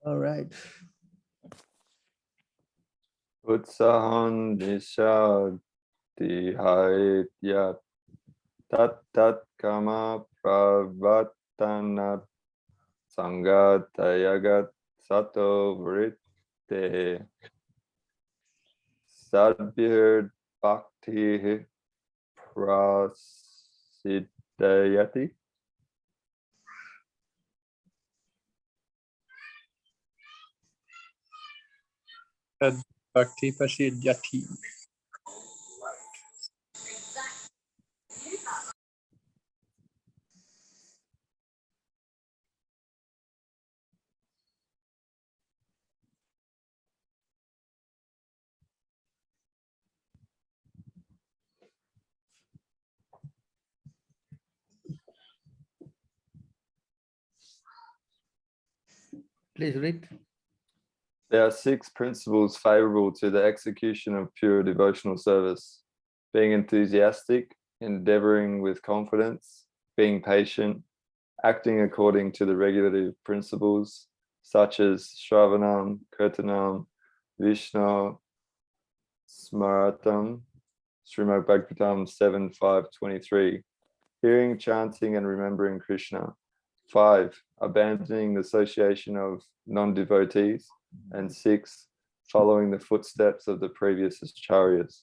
All right. Utsahan disha dihaitya tat kama pravattanat sangatayagat sato vritte sadbhir bhakti prasiddhayati. Bhakti Prasiddhyati. Please read. There are 6 principles favorable to the execution of pure devotional service: being enthusiastic, endeavoring with confidence, being patient, acting according to the regulative principles such as Shravanam, Kirtanam, Vishnu, Smaratam, Srimad Bhagavatam 7.5.23, hearing, chanting, and remembering Krishna. 5, abandoning the association of non-devotees. And 6, following the footsteps of the previous acharyas.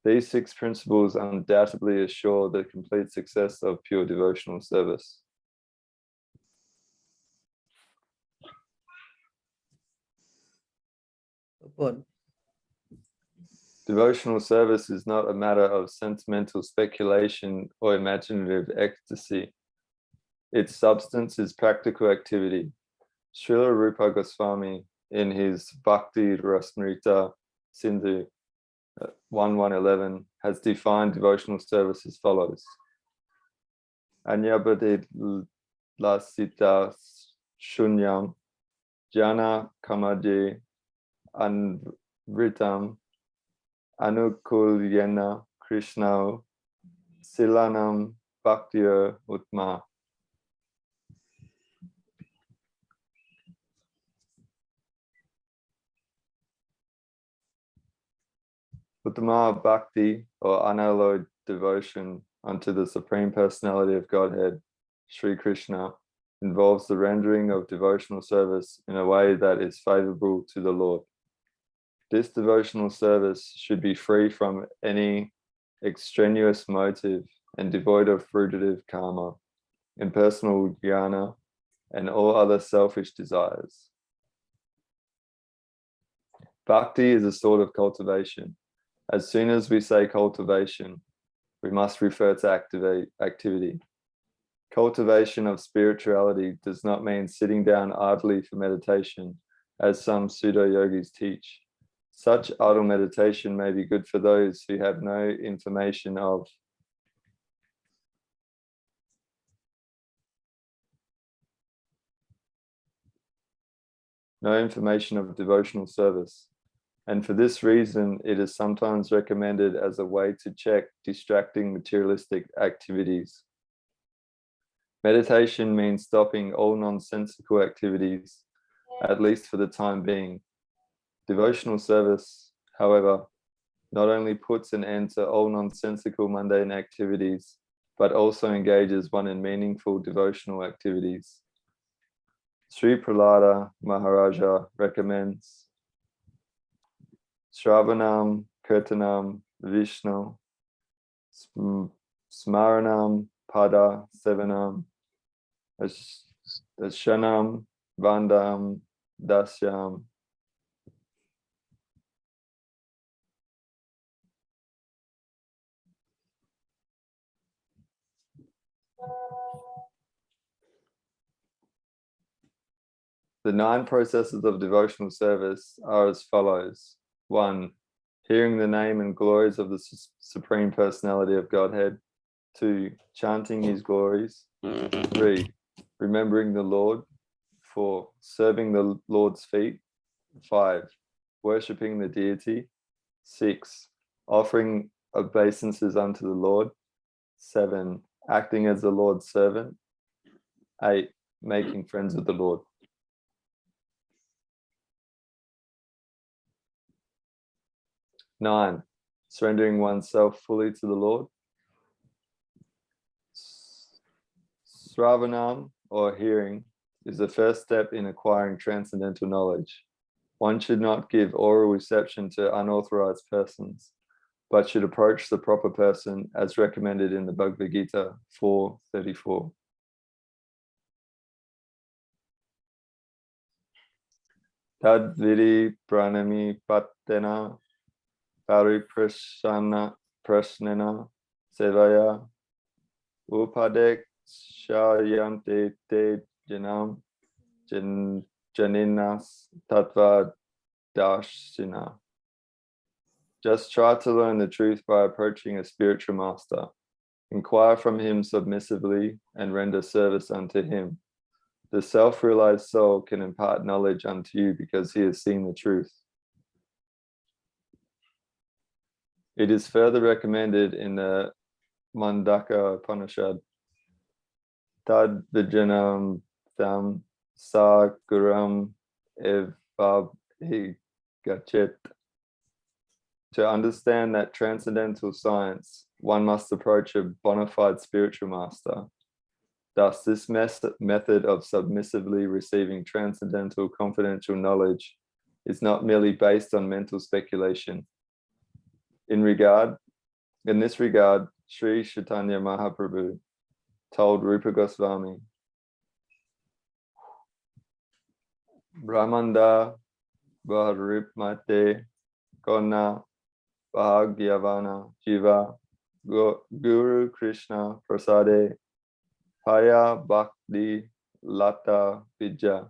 These 6 principles undoubtedly assure the complete success of pure devotional service. Gopal. Devotional service is not a matter of sentimental speculation or imaginative ecstasy. Its substance is practical activity. Srila Rupa Goswami, in his Bhakti Rasmrita Sindhu 1.1.11, has defined devotional service as follows. Anyabhade lasita shunyam jana kamaje anvritam anukulyena krishnao silanam bhaktya utma. Uttama Bhakti, or unalloyed devotion unto the Supreme Personality of Godhead, Sri Krishna, involves the rendering of devotional service in a way that is favorable to the Lord. This devotional service should be free from any extraneous motive and devoid of fruitive karma, impersonal jnana, and all other selfish desires. Bhakti is a sort of cultivation. As soon as we say cultivation, we must refer to activity. Cultivation of spirituality does not mean sitting down idly for meditation, as some pseudo-yogis teach. Such idle meditation may be good for those who have no information of devotional service. And for this reason, it is sometimes recommended as a way to check distracting materialistic activities. Meditation means stopping all nonsensical activities, at least for the time being. Devotional service, however, not only puts an end to all nonsensical mundane activities, but also engages one in meaningful devotional activities. Sri Prahlada Maharaja recommends Shravanam, Kirtanam, Vishnu, Smaranam, Pada, Sevanam, Ashanam, Vandam, Dasyam. The 9 processes of devotional service are as follows. 1, hearing the name and glories of the Supreme Personality of Godhead. 2, chanting his glories. 3, remembering the Lord. 4, serving the Lord's feet. 5, worshipping the deity. 6, offering obeisances unto the Lord. 7, acting as the Lord's servant. 8, making friends with the Lord. 9. Surrendering oneself fully to the Lord. Sravanam, or hearing, is the first step in acquiring transcendental knowledge. One should not give oral reception to unauthorized persons, but should approach the proper person as recommended in the Bhagavad Gita 4:34. Tad vidi pranami patena pariprashana prasnena sevaya upadek shayante te janam janinas tattva darshina. Just try to learn the truth by approaching a spiritual master. Inquire from him submissively and render service unto him. The self-realized soul can impart knowledge unto you because he has seen the truth. It is further recommended in the Mandaka Upanishad, Tad vijanam tham sa guram evabhigachet. To understand that transcendental science, one must approach a bona fide spiritual master. Thus, this method of submissively receiving transcendental confidential knowledge is not merely based on mental speculation. In this regard, Sri Chaitanya Mahaprabhu told Rupa Goswami, Brahmanda Baharipmate Kona Bhagyavana Jiva Guru Krishna Prasade Paya Bhakti Lata Vidya.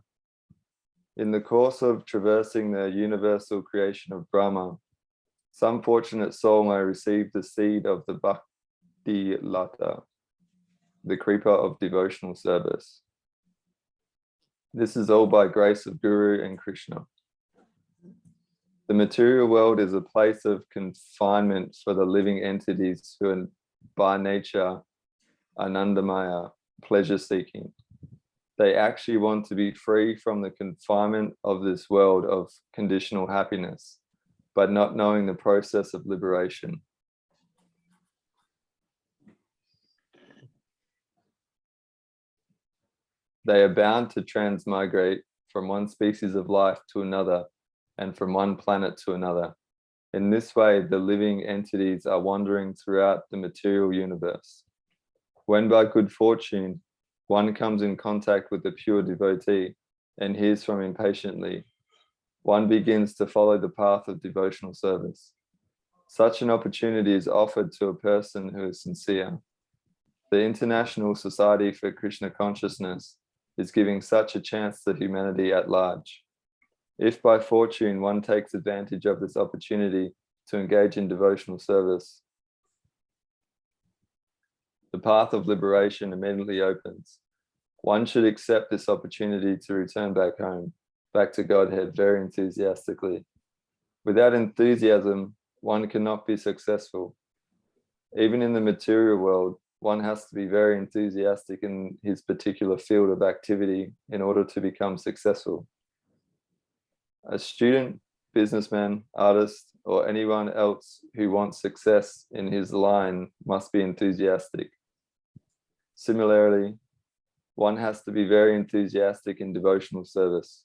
In the course of traversing the universal creation of Brahma, some fortunate soul may receive the seed of the Bhakti Lata, the creeper of devotional service. This is all by grace of Guru and Krishna. The material world is a place of confinement for the living entities who are by nature anandamaya, pleasure-seeking. They actually want to be free from the confinement of this world of conditional happiness, but not knowing the process of liberation. They are bound to transmigrate from one species of life to another and from one planet to another. In this way, the living entities are wandering throughout the material universe. When by good fortune, one comes in contact with the pure devotee and hears from him patiently, one begins to follow the path of devotional service. Such an opportunity is offered to a person who is sincere. The International Society for Krishna Consciousness is giving such a chance to humanity at large. If by fortune one takes advantage of this opportunity to engage in devotional service, the path of liberation immediately opens. One should accept this opportunity to return back home, back to Godhead very enthusiastically. Without enthusiasm, one cannot be successful. Even in the material world, one has to be very enthusiastic in his particular field of activity in order to become successful. A student, businessman, artist, or anyone else who wants success in his line must be enthusiastic. Similarly, one has to be very enthusiastic in devotional service.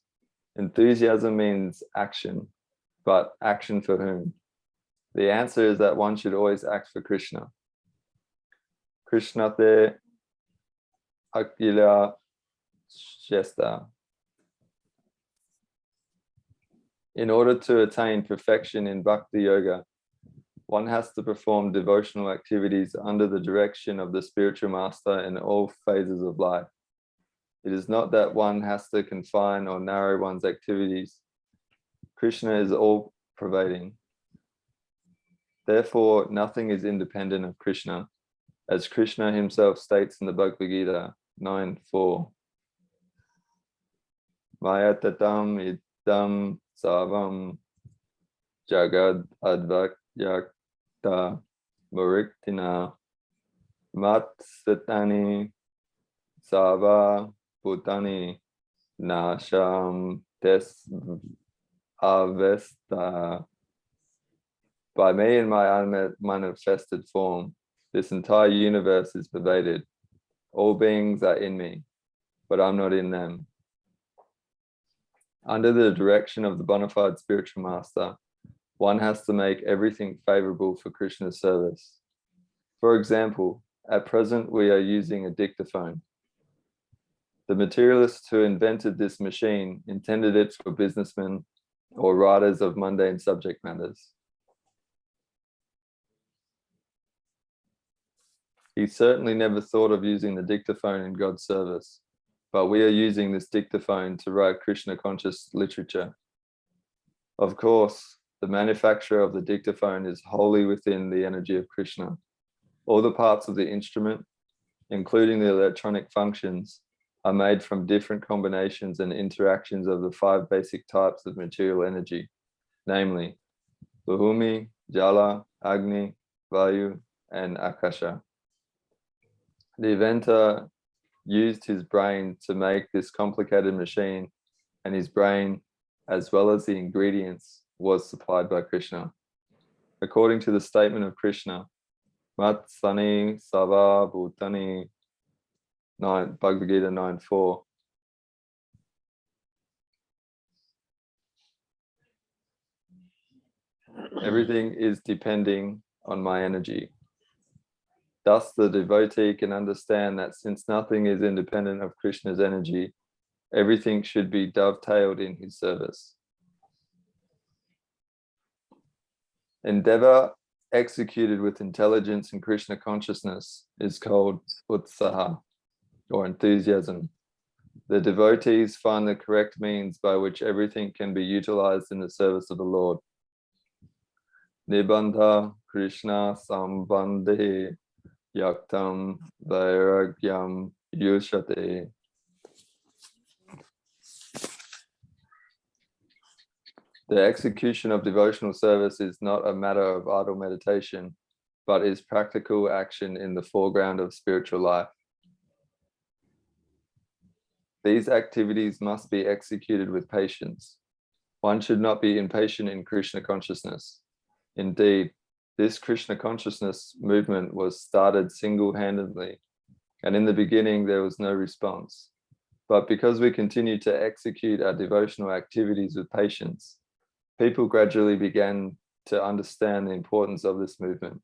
Enthusiasm means action, but action for whom? The answer is that one should always act for Krishna. Krishna te akila shesta. In order to attain perfection in Bhakti Yoga, one has to perform devotional activities under the direction of the spiritual master in all phases of life. It is not that one has to confine or narrow one's activities. Krishna is all-pervading. Therefore, nothing is independent of Krishna, as Krishna himself states in the Bhagavad Gita 9:4. Maya tatam idam savam jagad advakyakta muriktina mat satani sava bhutani nasham tes avesta. By me in my unmanifested form, this entire universe is pervaded. All beings are in me, but I'm not in them. Under the direction of the bona fide spiritual master, one has to make everything favorable for Krishna's service. For example, at present we are using a dictaphone. The materialists who invented this machine intended it for businessmen or writers of mundane subject matters. He certainly never thought of using the dictaphone in God's service, but we are using this dictaphone to write Krishna conscious literature. Of course, the manufacture of the dictaphone is wholly within the energy of Krishna. All the parts of the instrument, including the electronic functions, are made from different combinations and interactions of the 5 basic types of material energy, namely Bhumi, Jala, Agni, Vayu, and Akasha. The inventor used his brain to make this complicated machine, and his brain, as well as the ingredients, was supplied by Krishna. According to the statement of Krishna, Matsani Sava Bhutani, Bhagavad Gita 9:4. Everything is depending on my energy. Thus, the devotee can understand that since nothing is independent of Krishna's energy, everything should be dovetailed in his service. Endeavor executed with intelligence and Krishna consciousness is called utsaha, or enthusiasm. The devotees find the correct means by which everything can be utilized in the service of the Lord. Nibandha Krishna Sambandhe Yaktam Vairagyam Yushate. The execution of devotional service is not a matter of idle meditation, but is practical action in the foreground of spiritual life. These activities must be executed with patience. One should not be impatient in Krishna consciousness. Indeed, this Krishna consciousness movement was started single-handedly, and in the beginning there was no response. But because we continue to execute our devotional activities with patience, people gradually began to understand the importance of this movement,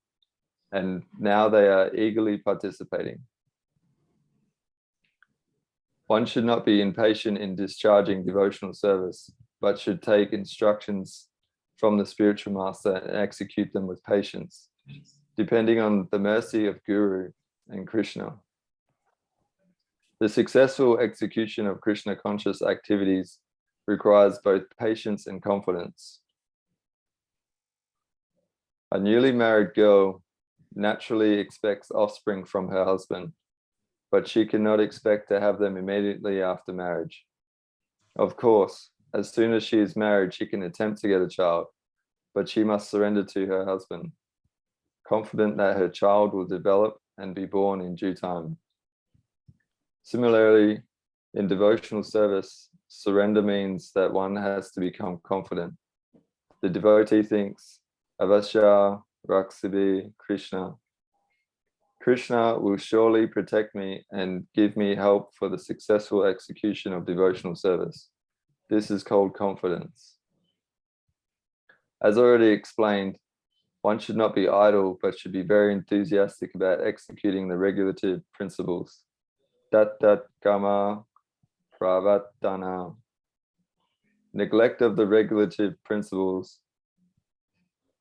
and now they are eagerly participating. One should not be impatient in discharging devotional service, but should take instructions from the spiritual master and execute them with patience, depending on the mercy of Guru and Krishna. The successful execution of Krishna conscious activities requires both patience and confidence. A newly married girl naturally expects offspring from her husband, but she cannot expect to have them immediately after marriage. Of course, as soon as she is married, she can attempt to get a child, but she must surrender to her husband, confident that her child will develop and be born in due time. Similarly, in devotional service, surrender means that one has to become confident. The devotee thinks, Avasya Raksibi Krishna. Krishna will surely protect me and give me help for the successful execution of devotional service. This is called confidence. As already explained, one should not be idle, but should be very enthusiastic about executing the regulative principles. Tat kama pravatana. Neglect of the regulative principles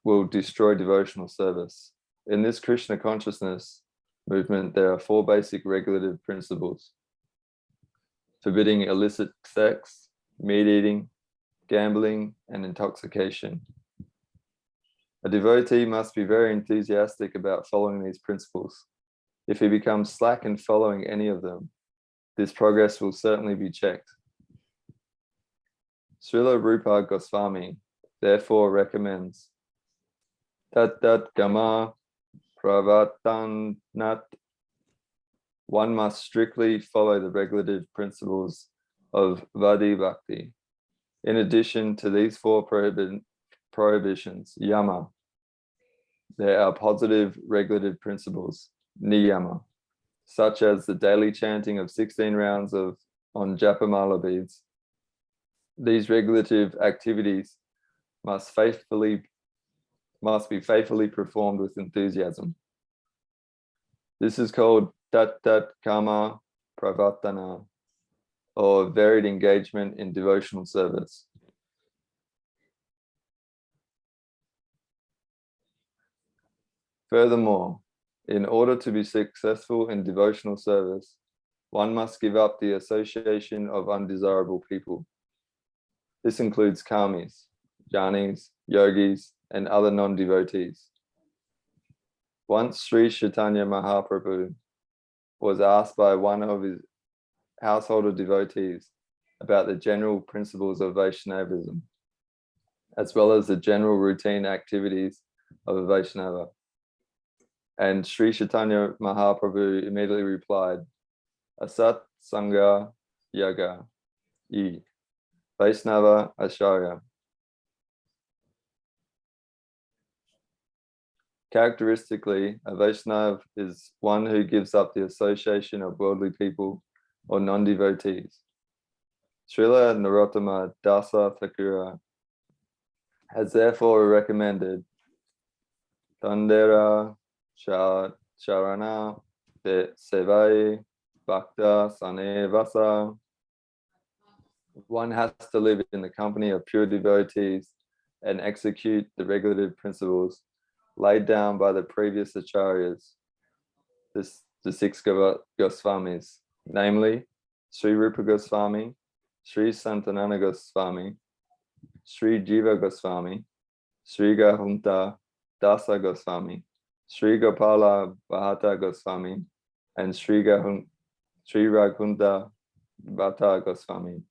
will destroy devotional service. In this Krishna consciousness movement, there are 4 basic regulative principles: forbidding illicit sex, meat eating, gambling, and intoxication. A devotee must be very enthusiastic about following these principles. If he becomes slack in following any of them, this progress will certainly be checked. Srila Rupa Goswami therefore recommends Tat Gama Pravatanat. One must strictly follow the regulative principles of Vadi Bhakti. In addition to these 4 prohibitions, Yama, There are positive regulative principles, niyama, such as the daily chanting of 16 rounds on Japamala beads. These regulative activities must be faithfully performed with enthusiasm. This is called tat kama pravartana, or varied engagement in devotional service. Furthermore, in order to be successful in devotional service, one must give up the association of undesirable people. This includes karmis, jnanis, yogis, and other non-devotees. Once Sri Chaitanya Mahaprabhu was asked by one of his householder devotees about the general principles of Vaishnavism, as well as the general routine activities of a Vaishnava. And Sri Chaitanya Mahaprabhu immediately replied, Asat Sangha Yaga I Vaishnava Acharya. Characteristically, a Vaishnava is one who gives up the association of worldly people or non-devotees. Srila Narottama Dasa Thakura has therefore recommended Tandera Charana Sevai Bhakta Sane Vasa. One has to live in the company of pure devotees and execute the regulative principles laid down by the previous acharyas, the six Goswamis, namely Sri Rupa Goswami, Sri Santanana Goswami, Sri Jiva Goswami, Sri Gahunta Dasa Goswami, Sri Gopala Bhata Goswami, and Sri Raghunta Bhata Goswami.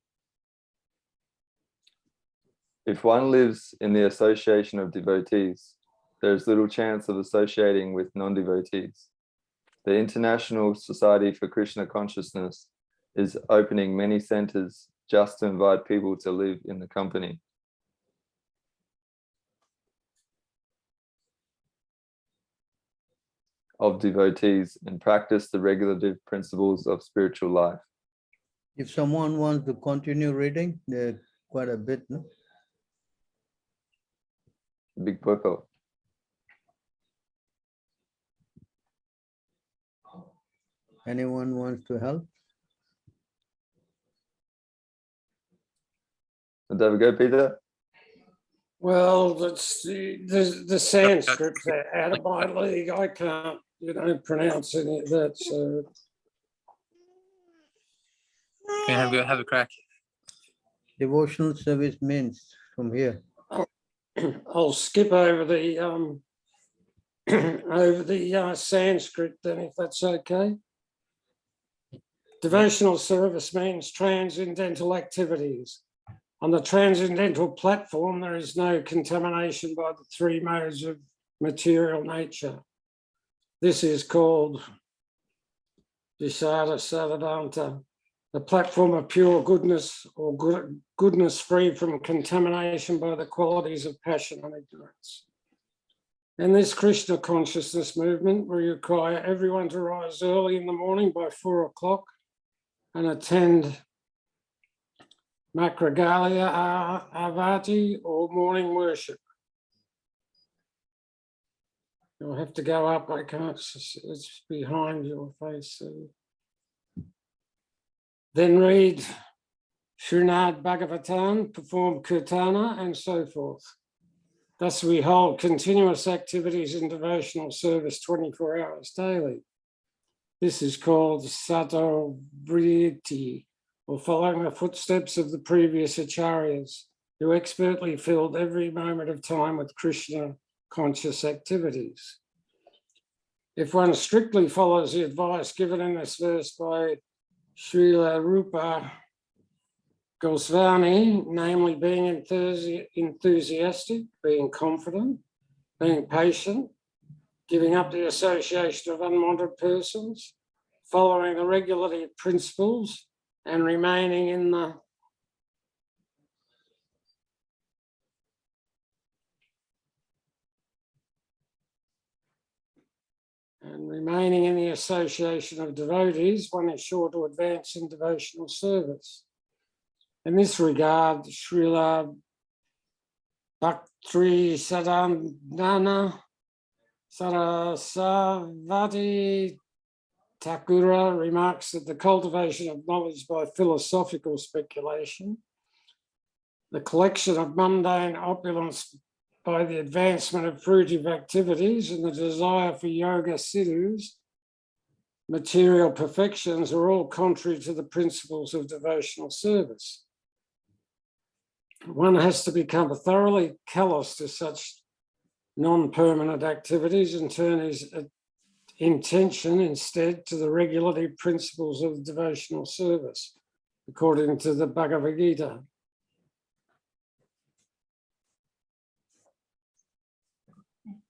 If one lives in the association of devotees, there is little chance of associating with non-devotees. The International Society for Krishna Consciousness is opening many centers just to invite people to live in the company. Of devotees and practice the regulative principles of spiritual life. If someone wants to continue reading, there quite a bit, no? Big book. Anyone wants to help? Have a go, Peter? Well, that's the Sanskrit's out of my league. I can't, pronounce any of that. So Can have a crack. Devotional service means from here. I'll skip over the Sanskrit then, if that's okay. Devotional service means transcendental activities. On the transcendental platform, there is no contamination by the three modes of material nature. This is called Visada Savadanta, the platform of pure goodness or goodness free from contamination by the qualities of passion and ignorance. In this Krishna consciousness movement, we require everyone to rise early in the morning by 4 o'clock and attend Makragalia Avati or morning worship. You'll have to go up, I can't, it's behind your face. So. Then read Srimad Bhagavatam, perform Kirtana, and so forth. Thus we hold continuous activities in devotional service 24 hours daily. This is called Sato Vritti, or following the footsteps of the previous acharyas, who expertly filled every moment of time with Krishna conscious activities. If one strictly follows the advice given in this verse by Srila Rupa Goswami, namely being enthusiastic, being confident, being patient, giving up the association of unwanted persons, following the regulative principles, and remaining in the And remaining in the association of devotees, one is sure to advance in devotional service. In this regard, Srila Bhaktri Sadhanana Sarasvati Thakura remarks that the cultivation of knowledge by philosophical speculation, the collection of mundane opulence by the advancement of fruitive activities, and the desire for yoga siddhus, material perfections, are all contrary to the principles of devotional service. One has to become thoroughly callous to such non-permanent activities and turn his intention instead to the regulative principles of devotional service, according to the Bhagavad Gita.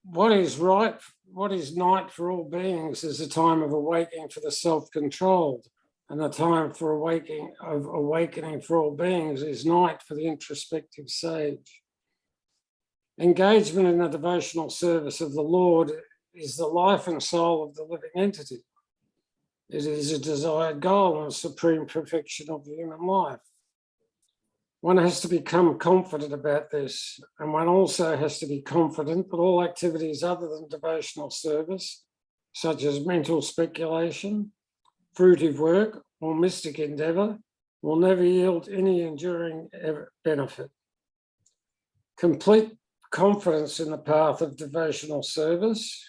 What is right, what is night for all beings is a time of awakening for the self-controlled, and the time for awakening for all beings is night for the introspective sage. Engagement in the devotional service of the Lord is the life and soul of the living entity. It is a desired goal and supreme perfection of the human life. One has to become confident about this, and one also has to be confident that all activities other than devotional service, such as mental speculation, fruitive work, or mystic endeavor, will never yield any enduring benefit. Complete confidence in the path of devotional service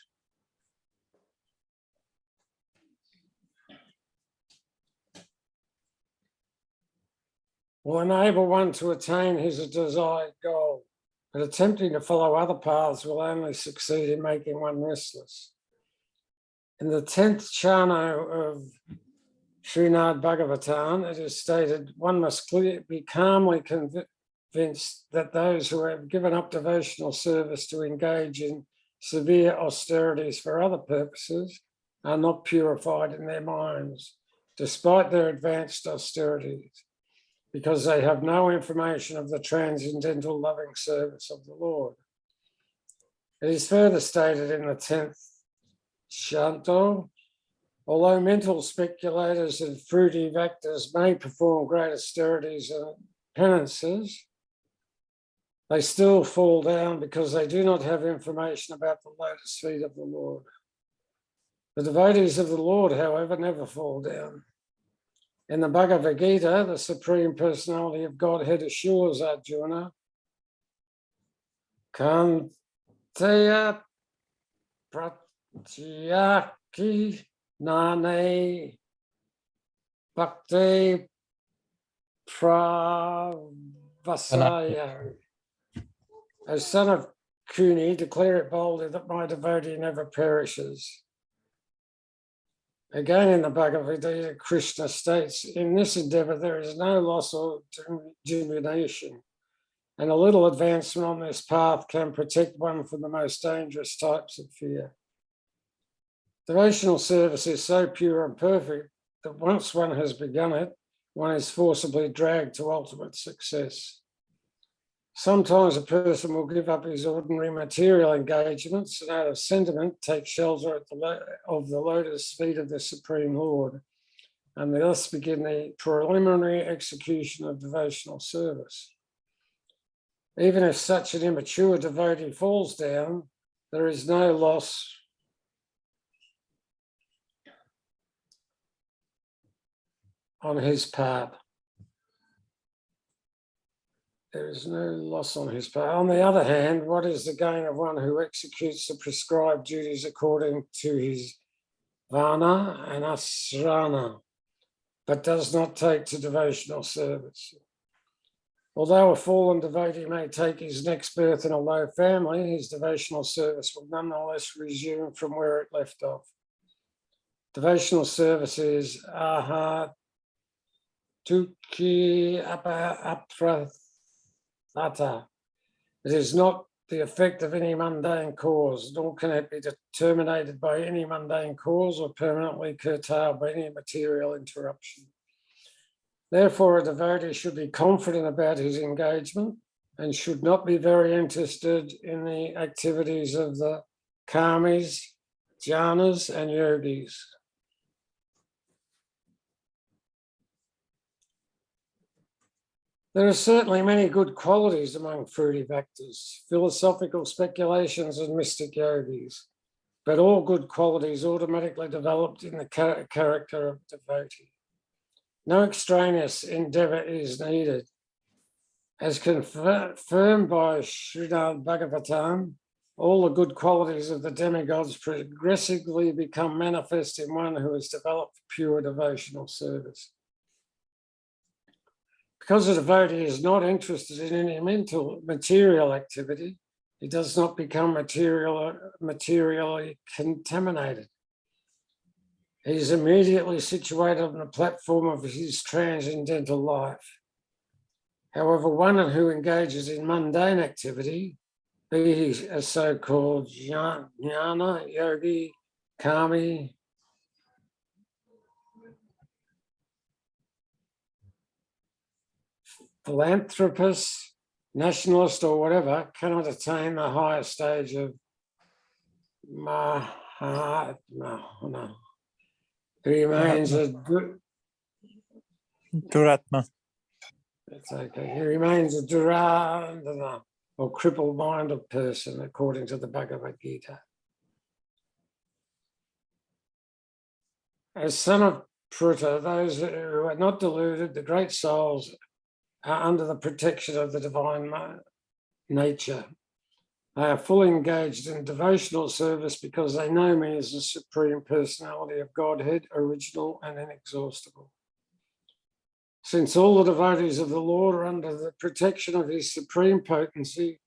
will enable one to attain his desired goal, but attempting to follow other paths will only succeed in making one restless. In the 10th chana of Srimad Bhagavatam, it is stated, one must be calmly convinced that those who have given up devotional service to engage in severe austerities for other purposes are not purified in their minds, despite their advanced austerities, because they have no information of the transcendental loving service of the Lord. It is further stated in the 10th canto, although mental speculators and fruitive actors may perform great austerities and penances, they still fall down because they do not have information about the lotus feet of the Lord. The devotees of the Lord, however, never fall down. In the Bhagavad Gita, the Supreme Personality of Godhead assures Arjuna, Kanteya pratyaki nane bhakti pravasaya. O son of Kuni, declare it boldly that my devotee never perishes. Again, in the Bhagavad Gita, Krishna states, in this endeavor, there is no loss or diminution, and a little advancement on this path can protect one from the most dangerous types of fear. Devotional service is so pure and perfect that once one has begun it, one is forcibly dragged to ultimate success. Sometimes a person will give up his ordinary material engagements and out of sentiment take shelter of the lotus feet of the Supreme Lord, and they thus begin the preliminary execution of devotional service. Even if such an immature devotee falls down, there is no loss on his part. There is no loss on his part. On the other hand, what is the gain of one who executes the prescribed duties according to his varna and asrana, but does not take to devotional service? Although a fallen devotee may take his next birth in a low family, his devotional service will nonetheless resume from where it left off. Devotional service is aha tukki aprathata. It is not the effect of any mundane cause, nor can it be terminated by any mundane cause or permanently curtailed by any material interruption. Therefore, a devotee should be confident about his engagement and should not be very interested in the activities of the karmis jhanas, and yogis. There are certainly many good qualities among fruity bhaktas, philosophical speculations and mystic yogis, but all good qualities automatically developed in the character of devotee. No extraneous endeavor is needed. As confirmed by Srimad Bhagavatam, all the good qualities of the demigods progressively become manifest in one who has developed pure devotional service. Because a devotee is not interested in any material activity, he does not become materially contaminated. He is immediately situated on the platform of his transcendental life. However, one who engages in mundane activity, be he a so-called jnana, yogi, kami, philanthropist, nationalist, or whatever, cannot attain the higher stage of Mahatma. No. He remains Duratma. It's okay. He remains a Durandana, or crippled-minded person, according to the Bhagavad Gita. As son of Pruta, those who are not deluded, the great souls, are under the protection of the divine nature. They are fully engaged in devotional service because they know me as the Supreme Personality of Godhead, original and inexhaustible. Since all the devotees of the Lord are under the protection of his supreme potency,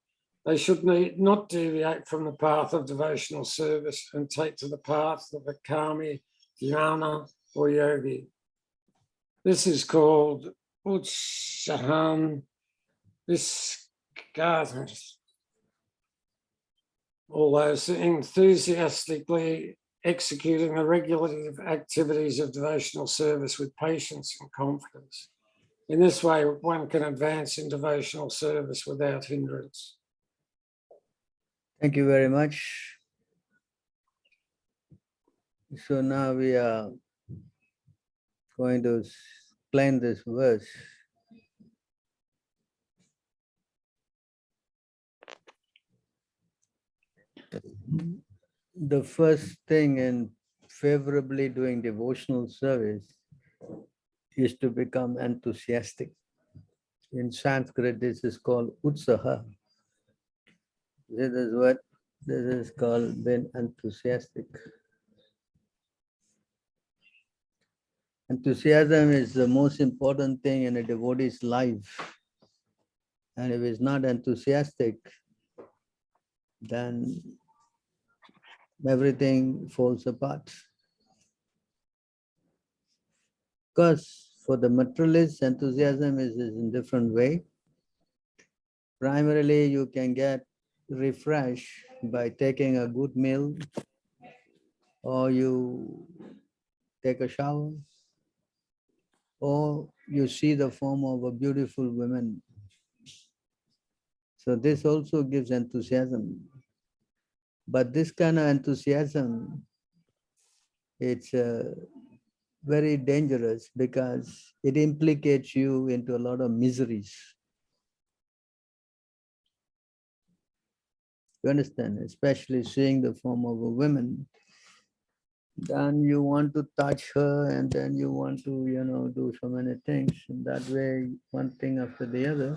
they should not deviate from the path of devotional service and take to the path of a kami, jnana, or yogi. This is called utsahan viskatas. All those enthusiastically executing the regulative activities of devotional service with patience and confidence. In this way, one can advance in devotional service without hindrance. Thank you very much. So now we are going to explain this verse. The first thing in favorably doing devotional service is to become enthusiastic. In Sanskrit, this is called utsaha. This is called being enthusiastic. Enthusiasm is the most important thing in a devotee's life. And if it's not enthusiastic, then everything falls apart. Because for the materialist, enthusiasm is in different way. Primarily, you can get refreshed by taking a good meal, or you take a shower, or you see the form of a beautiful woman. So this also gives enthusiasm. But this kind of enthusiasm, it's very dangerous because it implicates you into a lot of miseries. You understand? Especially seeing the form of a woman, then you want to touch her, and then you want to, do so many things. And that way, one thing after the other,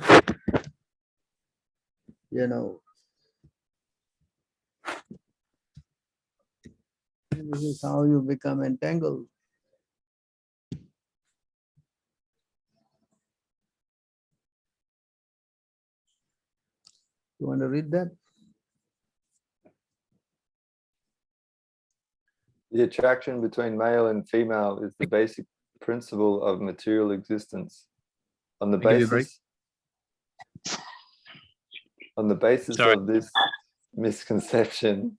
this is how you become entangled. You want to read that? The attraction between male and female is the basic principle of material existence. On the Can I give you a basis Sorry. of this misconception,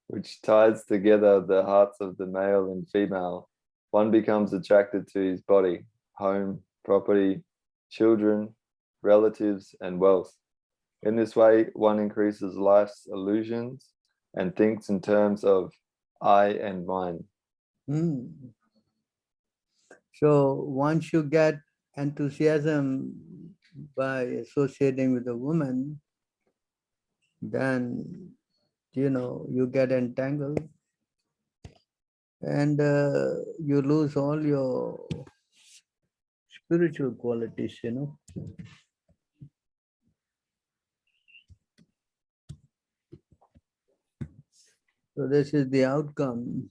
which ties together the hearts of the male and female, one becomes attracted to his body, home, property, children, relatives, and wealth. In this way, one increases life's illusions and thinks in terms of I and mine. Hmm. So once you get enthusiasm by associating with a woman, then you get entangled and you lose all your spiritual qualities. So this is the outcome.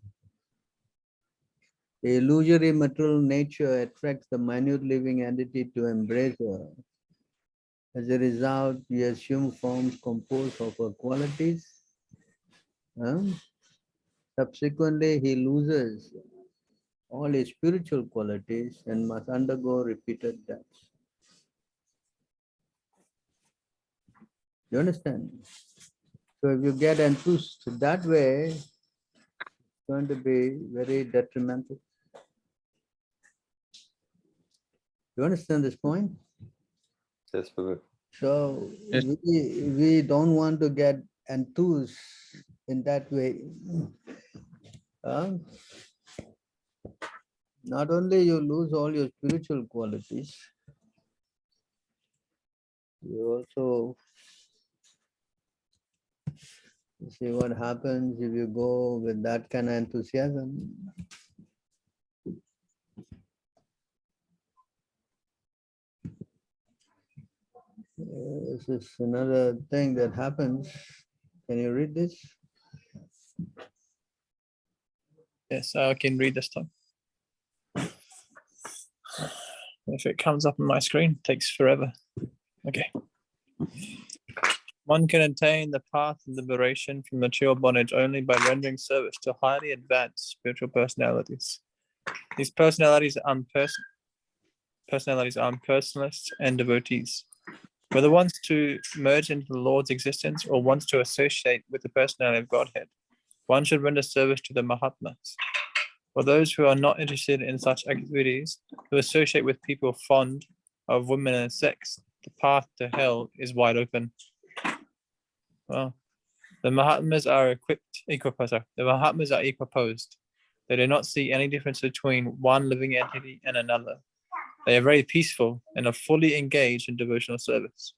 The illusory material nature attracts the minute living entity to embrace her. As a result, we assume forms composed of her qualities. Subsequently, he loses all his spiritual qualities and must undergo repeated deaths. You understand? So if you get enthused that way, it's going to be very detrimental. You understand this point? Yes, Prabhu. So Yes. we don't want to get enthused in that way. Not only you lose all your spiritual qualities, you also see what happens if you go with that kind of enthusiasm. This is another thing that happens. Can you read this? Yes, I can read this time. If it comes up on my screen, it takes forever. Okay. One can attain the path of liberation from material bondage only by rendering service to highly advanced spiritual personalities. These personalities are impersonalists and devotees. Whether wants to merge into the Lord's existence or wants to associate with the personality of Godhead, one should render service to the Mahatmas. For those who are not interested in such activities, who associate with people fond of women and sex, the path to hell is wide open. Well, the Mahatmas are equiposed. They do not see any difference between one living entity and another. They are very peaceful and are fully engaged in devotional service.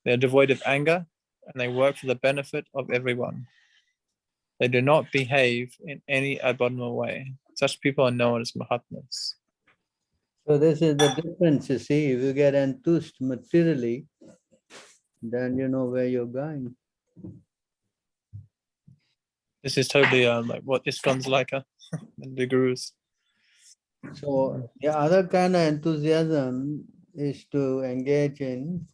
They are devoid of anger and they work for the benefit of everyone. They do not behave in any abominable way. Such people are known as Mahatmas. So this is the difference, you see. If you get enthused materially, then you know where you're going. This is totally like what ISKCON's like, the gurus. So the other kind of enthusiasm is to engage in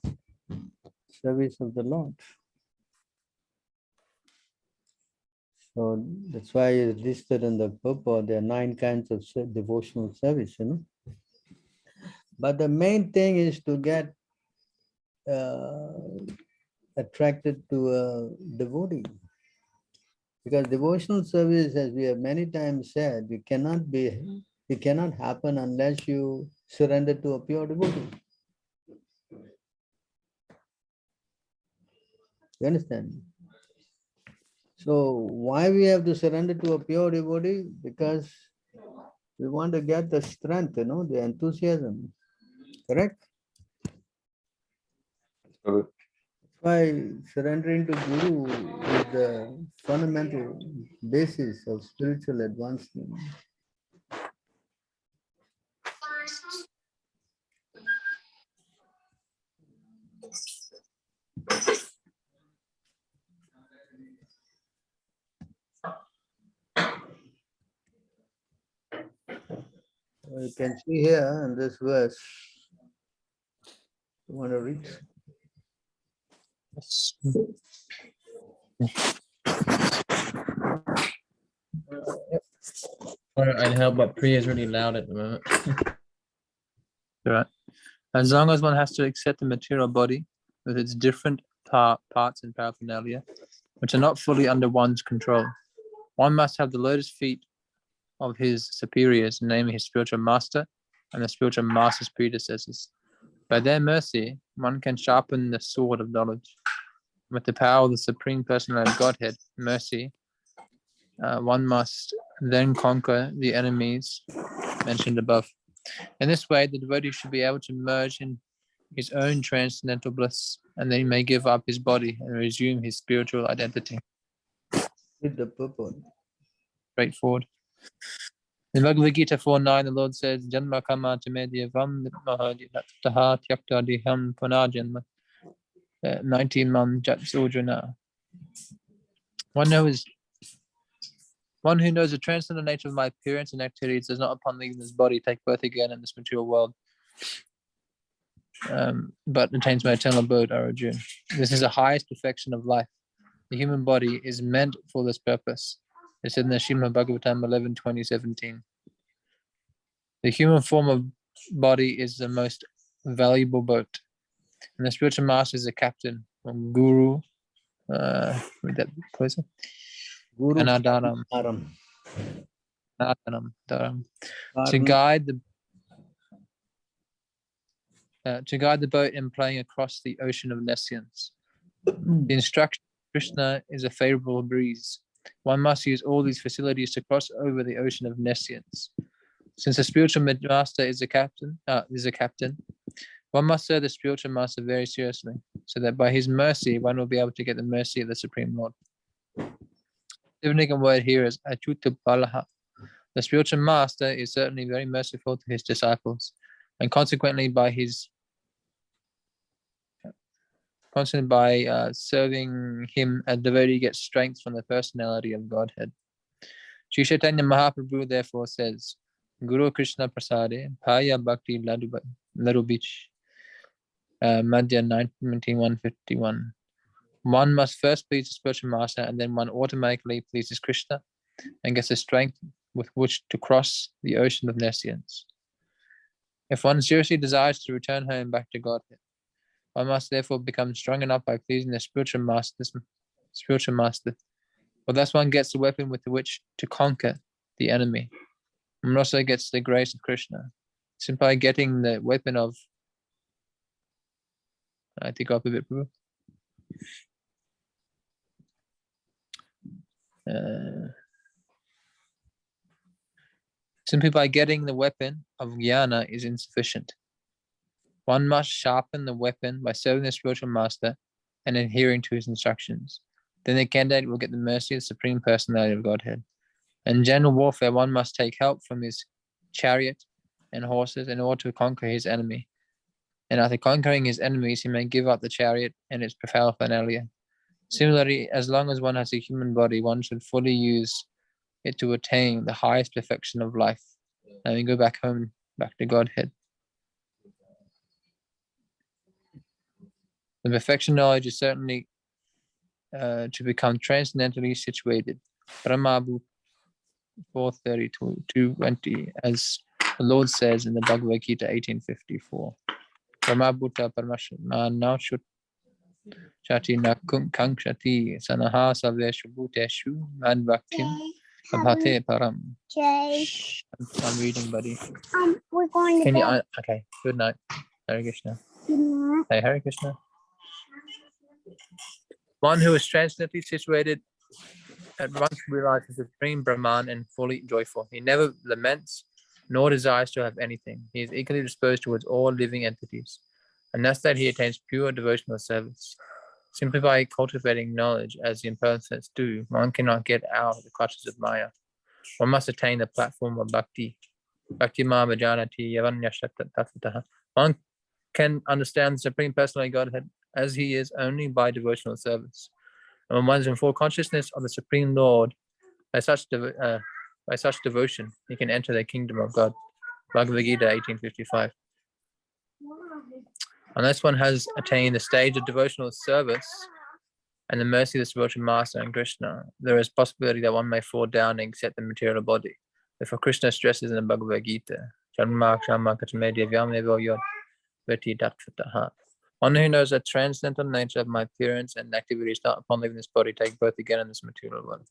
service of the Lord. So that's why it's listed in the purport. There are 9 kinds of devotional service, But the main thing is to get attracted to a devotee. Because devotional service, as we have many times said, it cannot happen unless you surrender to a pure devotee. You understand? So why we have to surrender to a pure devotee? Because we want to get the strength, the enthusiasm. Correct? Prabhu. Why surrendering to Guru is the fundamental basis of spiritual advancement. You can see here in this verse. You want to read? Yes. I'd help, but Priya is really loud at the moment. Right. As long as one has to accept the material body with its different parts and paraphernalia, which are not fully under one's control, one must have the lotus feet of his superiors, namely his spiritual master and the spiritual master's predecessors. By their mercy, one can sharpen the sword of knowledge. With the power of the Supreme Personality of Godhead, mercy, one must then conquer the enemies mentioned above. In this way, the devotee should be able to merge in his own transcendental bliss, and then he may give up his body and resume his spiritual identity. With the purpose. Straightforward. In Bhagavad Gita 4.9, the Lord says, Janma kama tamedyavam nitmaha tyakta diham punajanma 19 jatsujana. One who knows the transcendental nature of my appearance and activities does not, upon leaving this body, take birth again in this material world, but attains my eternal abode, Arjuna. This is the highest perfection of life. The human body is meant for this purpose. It's in the Srimad Bhagavatam 11:20-17. The human form of body is the most valuable boat, and the spiritual master is the captain, or guru. Read that closer. Guru Anadaram. Karam. To guide the boat in playing across the ocean of nescience. The instruction of Krishna is a favorable breeze. One must use all these facilities to cross over the ocean of nescience. Since the spiritual master is a captain, one must serve the spiritual master very seriously, so that by his mercy, one will be able to get the mercy of the Supreme Lord. The significant word here is Achuta Balaha. The spiritual master is certainly very merciful to his disciples, and consequently by serving him, a devotee gets strength from the personality of Godhead. Sri Chaitanya Mahaprabhu therefore says, Guru Krishna Prasade, Paya Bhakti Larubich, Madhya 19:151. One must first please the spiritual master, and then one automatically pleases Krishna and gets the strength with which to cross the ocean of nescience. If one seriously desires to return home back to Godhead, one must therefore become strong enough by pleasing the spiritual master, for thus one gets the weapon with which to conquer the enemy. One also gets the grace of Krishna. Simply by getting the weapon of, I think up a bit, Prabhu. Simply by getting the weapon of jnana is insufficient. One must sharpen the weapon by serving the spiritual master and adhering to his instructions. Then the candidate will get the mercy of the Supreme Personality of Godhead. In general warfare, one must take help from his chariot and horses in order to conquer his enemy. And after conquering his enemies, he may give up the chariot and its paraphernalia. Similarly, as long as one has a human body, one should fully use it to attain the highest perfection of life. And we go back home, back to Godhead. The perfection knowledge is certainly to become transcendently situated. Brahma 4:32-20, as the Lord says in the Bhagavad Gita 18:54. Brahma Bhuta Paramashrama Naushut Chati Nakunkangshati Sanaha Saveshu Bhuteshu Madbhaktim Abhate Param. I'm reading, buddy. We're going to Can you? bed. Okay. Good night. Hare Krishna. Good night. Hey, Hare Krishna. One who is transcendently situated at once realizes the supreme Brahman and fully joyful. He never laments nor desires to have anything. He is equally disposed towards all living entities, and thus that he attains pure devotional service. Simply by cultivating knowledge, as the impersonalists do, one cannot get out of the clutches of Maya. One must attain the platform of bhakti. Bhakti ma bhajanati yavanyashatatathataha. One can understand the Supreme Personality of Godhead as he is only by devotional service. And when one is in full consciousness of the Supreme Lord, by such devotion, he can enter the kingdom of God. Bhagavad Gita 18:55. Unless one has attained the stage of devotional service and the mercy of the spiritual master and Krishna, there is possibility that one may fall down and accept the material body. Therefore, Krishna stresses in the Bhagavad Gita, one who knows the transcendental nature of my appearance and activities not upon leaving this body take birth again in this material world,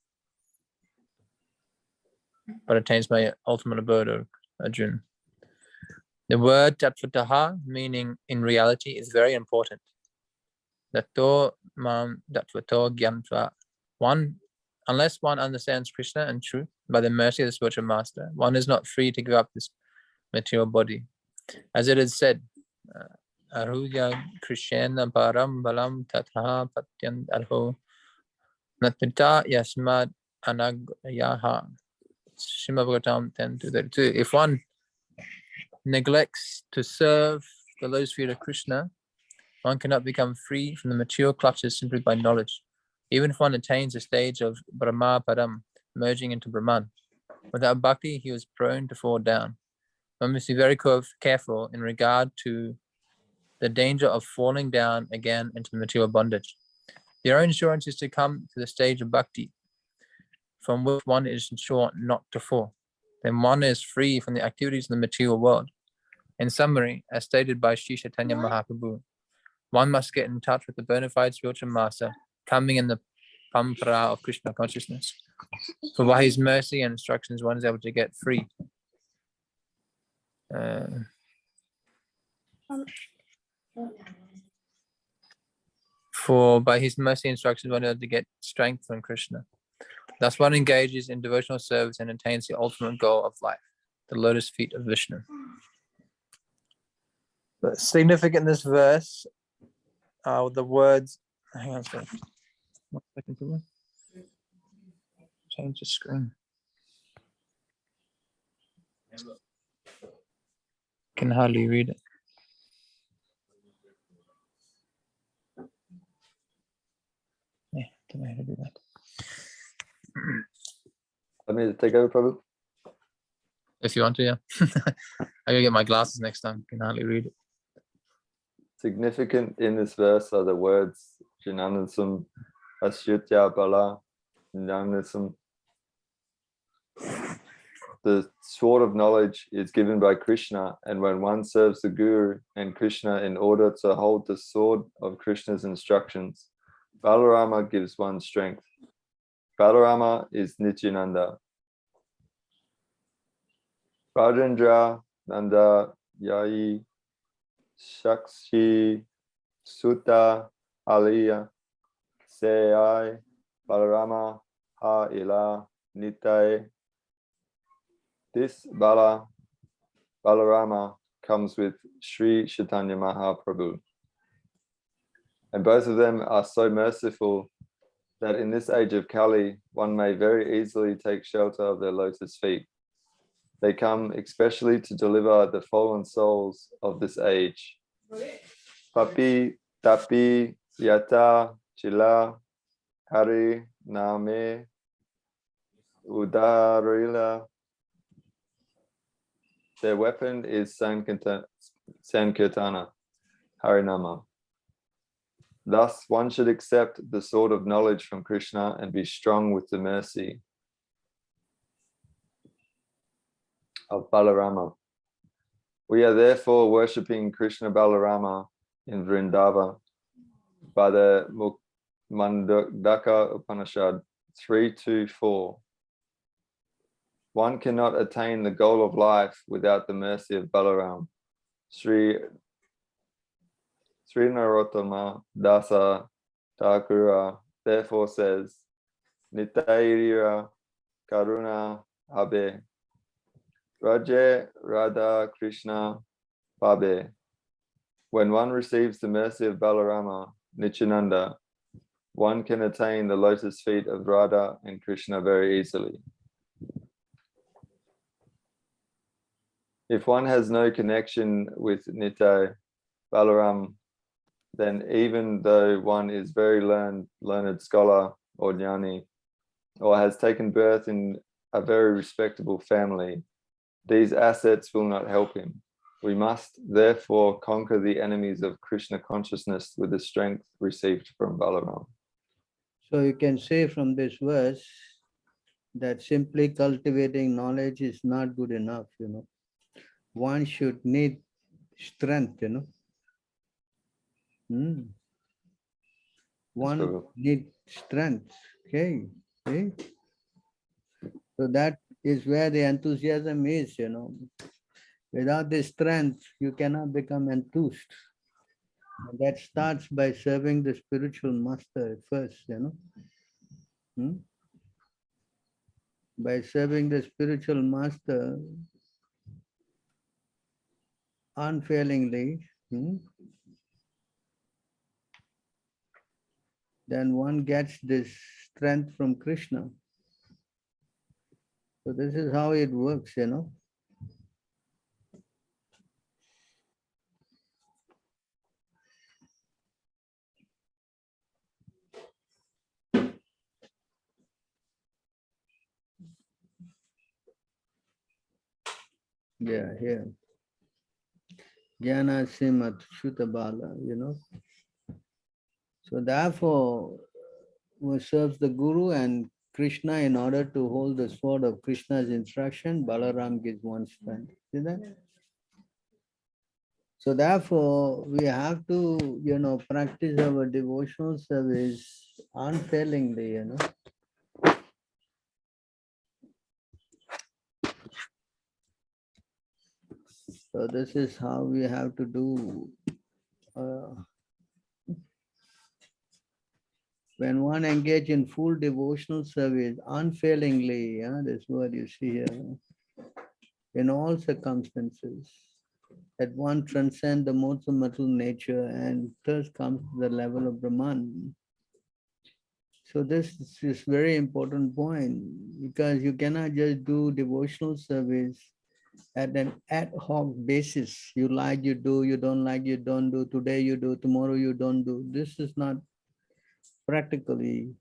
but attains my ultimate abode, Arjuna. The word tatvataha, meaning in reality, is very important. Dato mam datvato gyamtva. One unless one understands Krishna and truth by the mercy of the spiritual master, one is not free to give up this material body. As it is said, Aruya Krishna Param Balam Tatha Patyan Arho Natita Yasmad Anagyaha. Srimad Bhagavatam 10-32. If one neglects to serve the lotus feet of Krishna, one cannot become free from the material clutches simply by knowledge, even if one attains the stage of Brahma Padam, merging into Brahman. Without bhakti, he was prone to fall down. One must be very careful in regard to the danger of falling down again into material bondage. The only insurance is to come to the stage of bhakti, from which one is sure not to fall. Then one is free from the activities of the material world. In summary, as stated by Sri Chaitanya Mahaprabhu, one must get in touch with the bona fide spiritual master, coming in the pampara of Krishna consciousness. For by his mercy and instructions, one is able to get free. For by his mercy and instructions, one is able to get strength from Krishna. Thus one engages in devotional service and attains the ultimate goal of life, the lotus feet of Vishnu. But significant in this verse are the words, hang on a second. 1 second, Prabhu. Change the screen. Can hardly read it. Yeah, don't know how to do that. I mean to take over, Prabhu. If you want to, yeah. I gotta get my glasses next time. Can hardly read it. Significant in this verse are the words Jananasam, Asyutya Bala, Jananasam. The sword of knowledge is given by Krishna, and when one serves the Guru and Krishna in order to hold the sword of Krishna's instructions, Balarama gives one strength. Balarama is Nityananda. Rajendra Nanda Yayi Shakshi Sutta Aliya Sayai Balarama Ha Ila Nitai. This Balarama comes with Sri Chaitanya Mahaprabhu. And both of them are so merciful that in this age of Kali, one may very easily take shelter of their lotus feet. They come especially to deliver the fallen souls of this age. Papi, Tapi, Yata, Chila, Hari, Name, Udarila. Their weapon is Sankirtana, Harinama. Thus, one should accept the sword of knowledge from Krishna and be strong with the mercy of Balarama. We are therefore worshipping Krishna Balarama in Vrindava by the Mandaka Upanishad 3-4. One cannot attain the goal of life without the mercy of Balaram. Sri Narottama Dasa Thakura therefore says, Nitairira Karuna Abe Raje Radha Krishna Babe. When one receives the mercy of Balarama, Nityananda, one can attain the lotus feet of Radha and Krishna very easily. If one has no connection with Nitai, Balaram, then even though one is very learned scholar or jnani, or has taken birth in a very respectable family, these assets will not help him. We must therefore conquer the enemies of Krishna consciousness with the strength received from Balaram. So you can say from this verse that simply cultivating knowledge is not good enough, One should need strength, One need strength, okay? So that is where the enthusiasm is, Without the strength, you cannot become enthused. And that starts by serving the spiritual master first, by serving the spiritual master unfailingly, then one gets this strength from Krishna. So this is how it works, Yeah, here. Jnana Simat Shutabala, So therefore, who serves the Guru and Krishna in order to hold the sword of Krishna's instruction, Balaram gives one strength. See that? So therefore, we have to, practice our devotional service unfailingly, So this is how we have to do. When one engage in full devotional service unfailingly, this word you see here, in all circumstances, that one transcend the modes of material nature and thus comes to the level of Brahman. So this is very important point, because you cannot just do devotional service at an ad hoc basis. You like, you do, you don't like, you don't do, today you do, tomorrow you don't do. This is not practically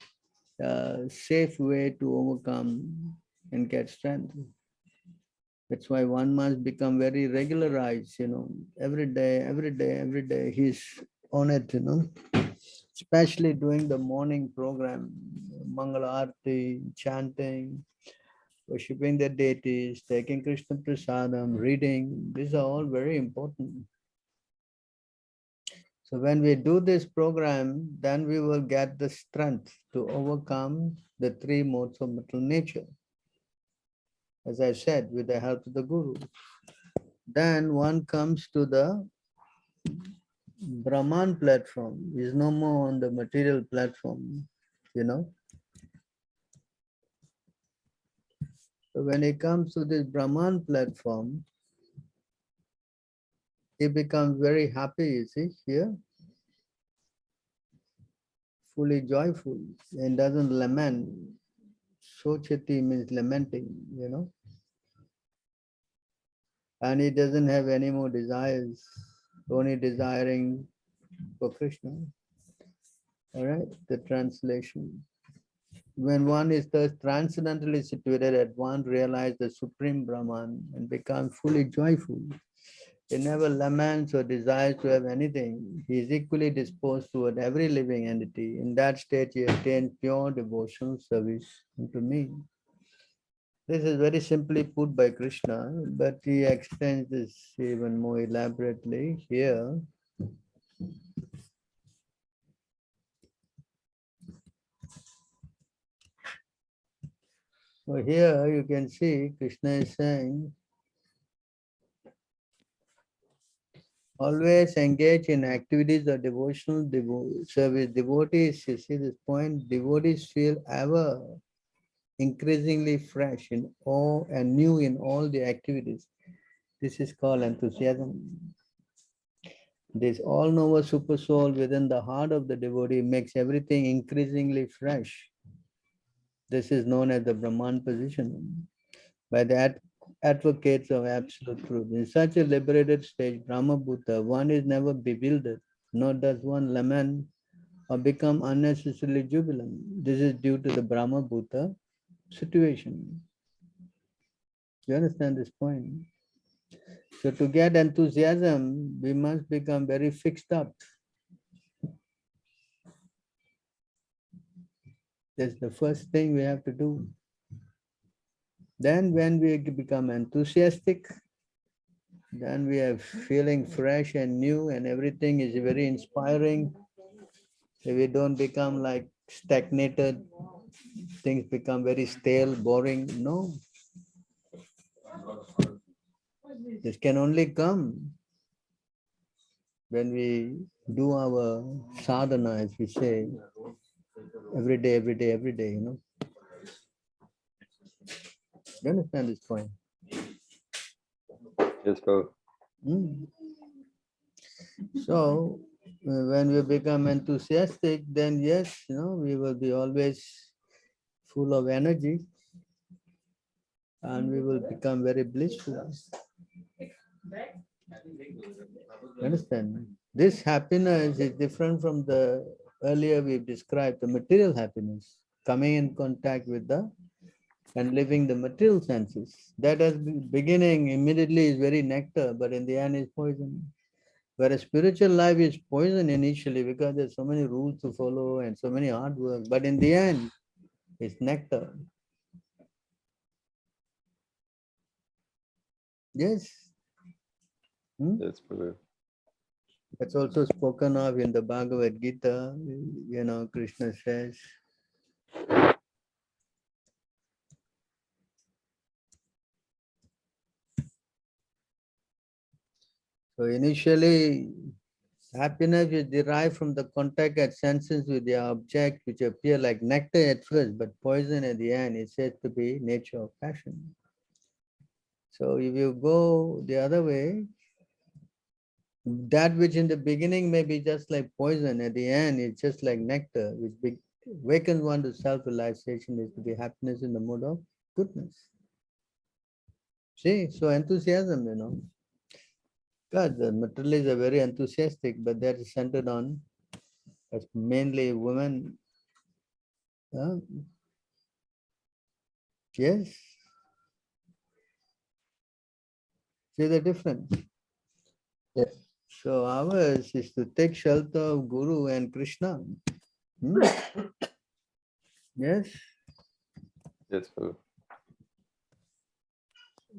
a safe way to overcome and get strength. That's why one must become very regularized, every day, he's on it, especially during the morning program, Mangala Arti, chanting, worshipping the deities, taking Krishna Prasadam, reading. These are all very important. So when we do this program, then we will get the strength to overcome the three modes of material nature. As I said, with the help of the Guru. Then one comes to the Brahman platform, is no more on the material platform, So when it comes to this Brahman platform, he becomes very happy, you see, here. Fully joyful and doesn't lament. Sochati means lamenting, And he doesn't have any more desires, only desiring for Krishna. All right, the translation. When one is thus transcendently situated at one, realize the Supreme Brahman and becomes fully joyful. He never laments or desires to have anything. He is equally disposed toward every living entity. In that state, he attains pure devotional service unto me. This is very simply put by Krishna, but he explains this even more elaborately here. So here you can see Krishna is saying, always engage in activities of devotional service. Devotees, you see this point, devotees feel ever increasingly fresh in all and new in all the activities. This is called enthusiasm. This all-knower super soul within the heart of the devotee makes everything increasingly fresh. This is known as the Brahman position by the advocates of absolute truth. In such a liberated stage, Brahma Bhuta, one is never bewildered, nor does one lament or become unnecessarily jubilant. This is due to the Brahma Bhuta situation. You understand this point? So to get enthusiasm, we must become very fixed up. That's the first thing we have to do. Then when we become enthusiastic, then we are feeling fresh and new and everything is very inspiring. If we don't become like stagnated, things become very stale, boring. No. This can only come when we do our sadhana, as we say, every day, You understand this point? Yes, Prabhu. Mm. So when we become enthusiastic, then yes, we will be always full of energy and we will become very blissful. Understand? This happiness is different from the earlier we've described, the material happiness, coming in contact with the and living the material senses. That as beginning immediately is very nectar, but in the end is poison. Whereas spiritual life is poison initially because there's so many rules to follow and so many hard work, but in the end, it's nectar. Yes. Yes, Prabhu. That's also spoken of in the Bhagavad Gita. Krishna says, so initially, happiness is derived from the contact at senses with the object, which appear like nectar at first, but poison at the end is said to be nature of passion. So if you go the other way, that which in the beginning may be just like poison, at the end it's just like nectar, which wakens one to self-realization is to be happiness in the mode of goodness. See, so enthusiasm, God, the materialists are very enthusiastic, but that is centered on as mainly women. Yes. See the difference? Yes. So ours is to take shelter of Guru and Krishna. Yes. Yes, Prabhu.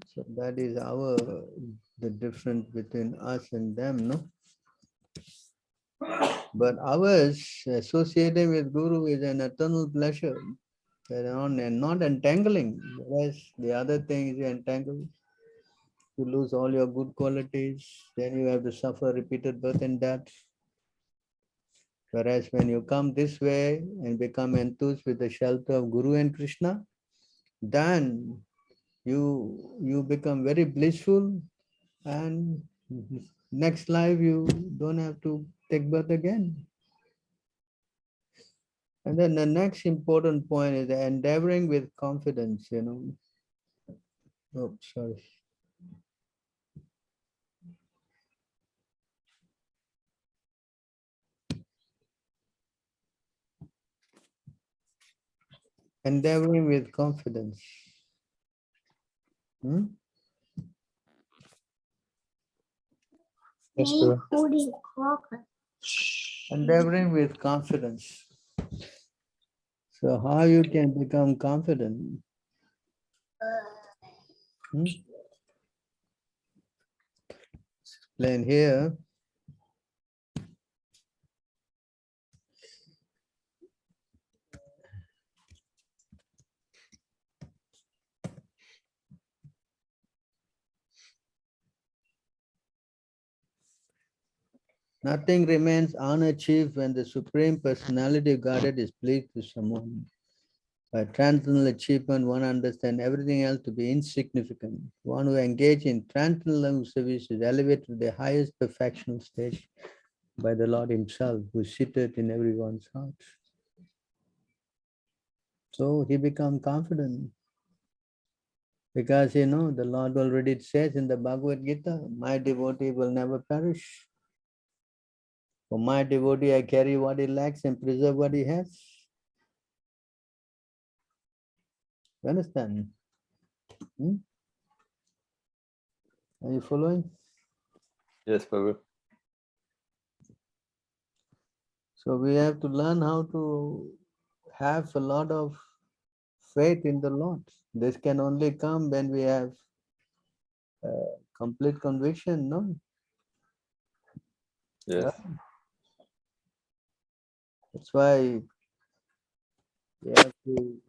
So that is the difference between us and them, no? But ours, associated with Guru, is an eternal pleasure and not entangling. Whereas the other thing is entangled. You lose all your good qualities, then you have to suffer repeated birth and death. Whereas when you come this way and become enthused with the shelter of Guru and Krishna, then you become very blissful, and next life you don't have to take birth again. And then the next important point is endeavoring with confidence, Oh, sorry. Endeavoring with confidence. Yes, Prabhu. Endeavoring with confidence. So how you can become confident? Explain here. Nothing remains unachieved when the Supreme Personality of Godhead is pleased with someone. By transcendental achievement, one understands everything else to be insignificant. One who engages in transcendental service is elevated to the highest perfectional stage by the Lord Himself, who is seated in everyone's heart. So he becomes confident. Because the Lord already says in the Bhagavad Gita, my devotee will never perish. For my devotee, I carry what he lacks and preserve what he has. You understand? Are you following? Yes, Prabhu. So we have to learn how to have a lot of faith in the Lord. This can only come when we have complete conviction, no? Yes. That's why we have to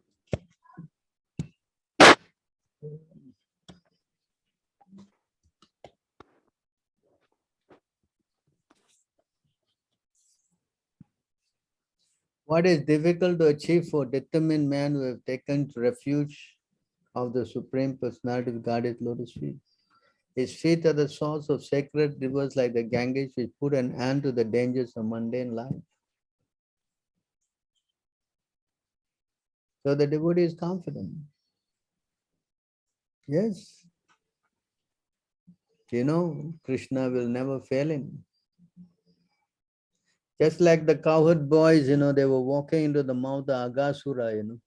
what is difficult to achieve for determined men who have taken refuge of the Supreme Personality of Godhead lotus feet. His feet are the source of sacred rivers like the Ganges, which put an end to the dangers of mundane life. So the devotee is confident. Yes. You know, Krishna will never fail him. Just like the cowherd boys, they were walking into the mouth of Agasura,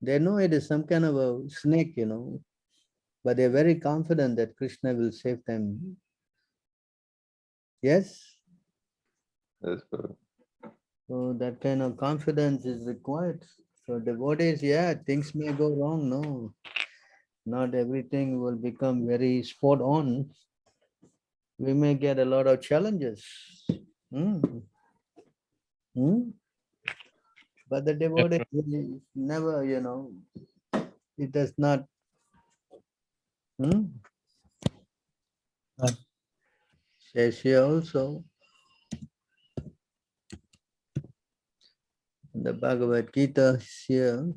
They know it is some kind of a snake, but they're very confident that Krishna will save them. Yes? Yes, Prabhu. So that kind of confidence is required. So devotees, yeah, things may go wrong. No, not everything will become very spot on. We may get a lot of challenges. Hmm. Hmm. But the devotee will never, it does not. Hmm. Says here also in the Bhagavad Gita here.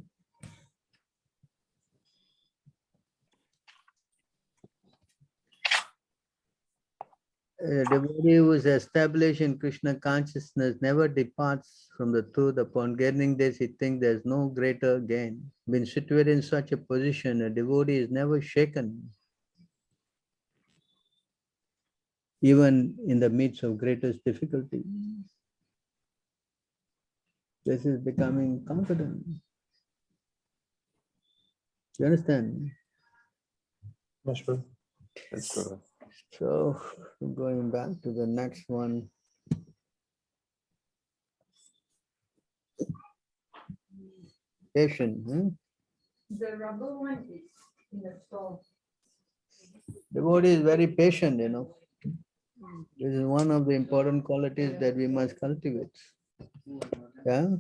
A devotee who is established in Krishna consciousness never departs from the truth. Upon getting this, he thinks there is no greater gain. Being situated in such a position, a devotee is never shaken, even in the midst of greatest difficulty. This is becoming confident. You understand? Yes, Prabhu. Yes, Prabhu. So, going back to the next one. Patient. The rubber one is in the store. Devotee is very patient, This is one of the important qualities that we must cultivate. Yeah.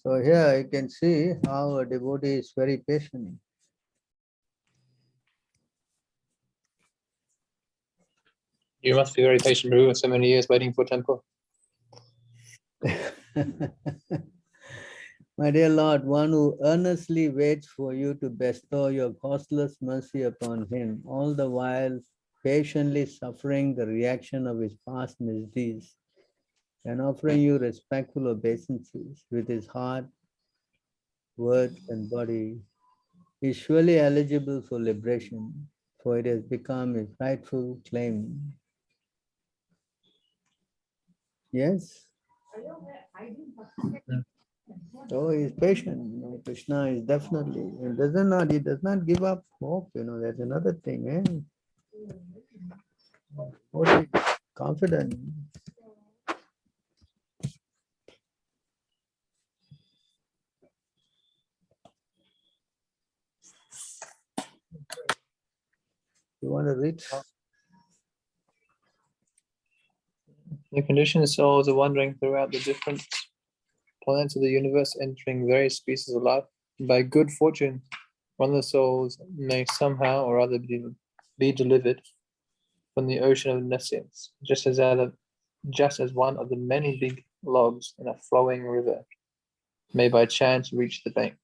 So here you can see how a devotee is very patient. You must be very patient, Prabhu, with so many years waiting for temple. My dear Lord, one who earnestly waits for you to bestow your costless mercy upon him, all the while patiently suffering the reaction of his past misdeeds and offering you respectful obeisances with his heart, words, and body, is surely eligible for liberation, for it has become his rightful claim. Yes? Oh, he's patient. Krishna is definitely, he does not give up hope. That's another thing. What is confident? You want to read? The conditioned souls are wandering throughout the different planets of the universe, entering various species of life. By good fortune, one of the souls may somehow or other be delivered from the ocean of nescience, just as one of the many big logs in a flowing river may by chance reach the bank.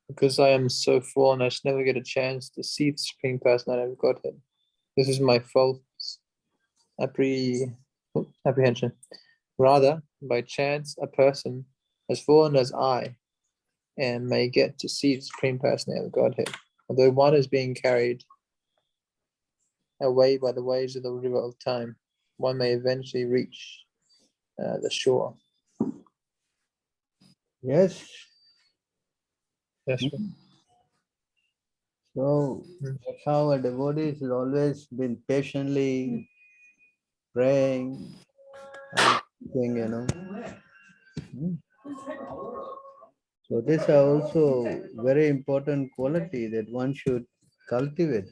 Because I am so fallen, I should never get a chance to see the Supreme Personality of Godhead. This is my false apprehension. Rather, by chance, a person as fallen as I am may get to see the Supreme Personality of Godhead. Although one is being carried away by the waves of the river of time, one may eventually reach the shore. Yes. Yes, sir. So that's how a devotee has always been patiently praying and thinking, So these are also very important quality that one should cultivate,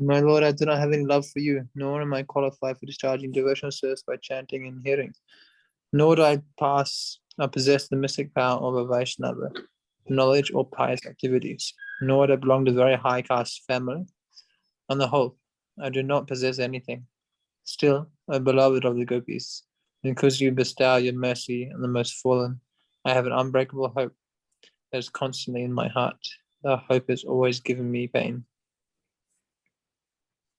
My Lord, I do not have any love for you, nor am I qualified for discharging devotional service by chanting and hearing. Nor do I possess the mystic power of a Vaishnava, knowledge or pious activities. Nor do I belong to a very high caste family. On the whole, I do not possess anything. Still, O beloved of the gopis, because you bestow your mercy on the most fallen, I have an unbreakable hope that is constantly in my heart. The hope has always given me pain.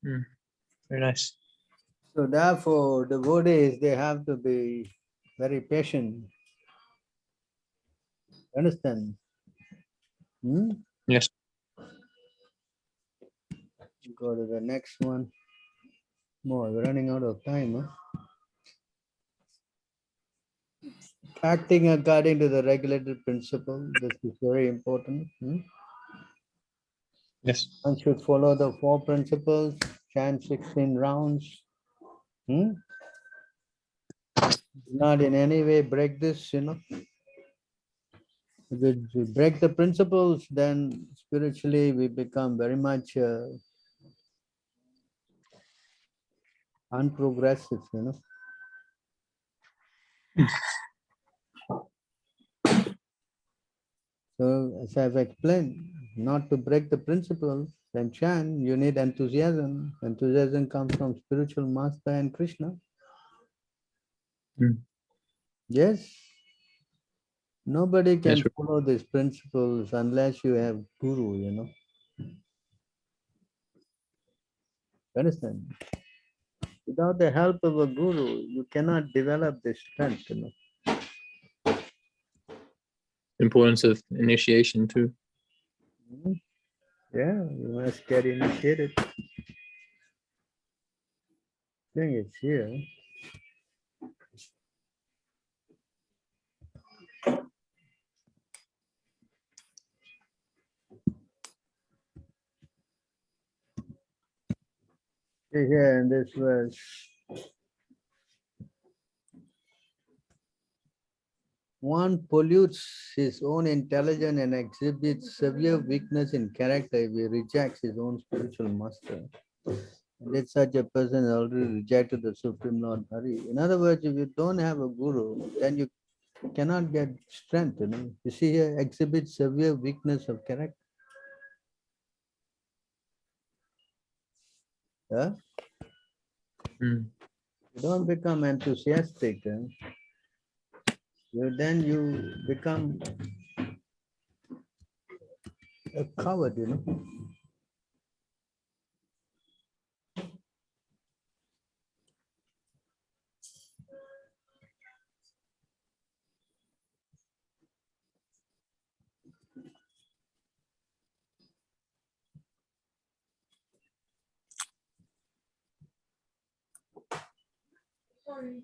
Very nice. So therefore, devotees, they have to be very patient. Understand? Hmm? Yes. Go to the next one. More, we're running out of time. Huh? Acting according to the regulated principle, this is very important. Yes. One should follow the 4 principles, chant 16 rounds. Do not in any way break this, If we break the principles, then spiritually we become very much unprogressive, So as I've explained, not to break the principles, then chant, you need enthusiasm. Enthusiasm comes from spiritual master and Krishna. Yes. Nobody can Yes. follow these principles unless you have guru, Understand? Without the help of a guru, you cannot develop this strength, Importance of initiation too. Yeah, you must get initiated. I think it's here. See here in this verse. One pollutes his own intelligence and exhibits severe weakness in character if he rejects his own spiritual master. And if such a person has already rejected the Supreme Lord Hari. In other words, if you don't have a guru, then you cannot get strength, You see here, exhibits severe weakness of character. Yeah? You don't become enthusiastic. Then you become a coward, Sorry.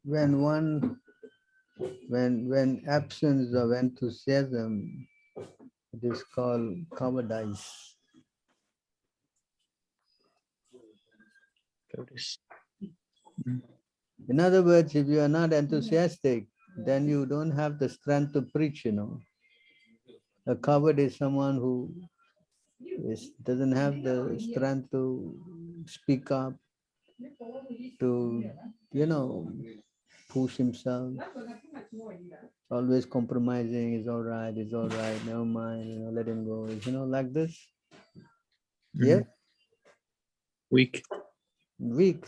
When absence of enthusiasm, it is called cowardice. In other words, if you are not enthusiastic, then you don't have the strength to preach, A coward is someone who doesn't have the strength to speak up, to, push himself, always compromising, it's all right, never mind, let him go, like this. Yeah? Weak. Weak.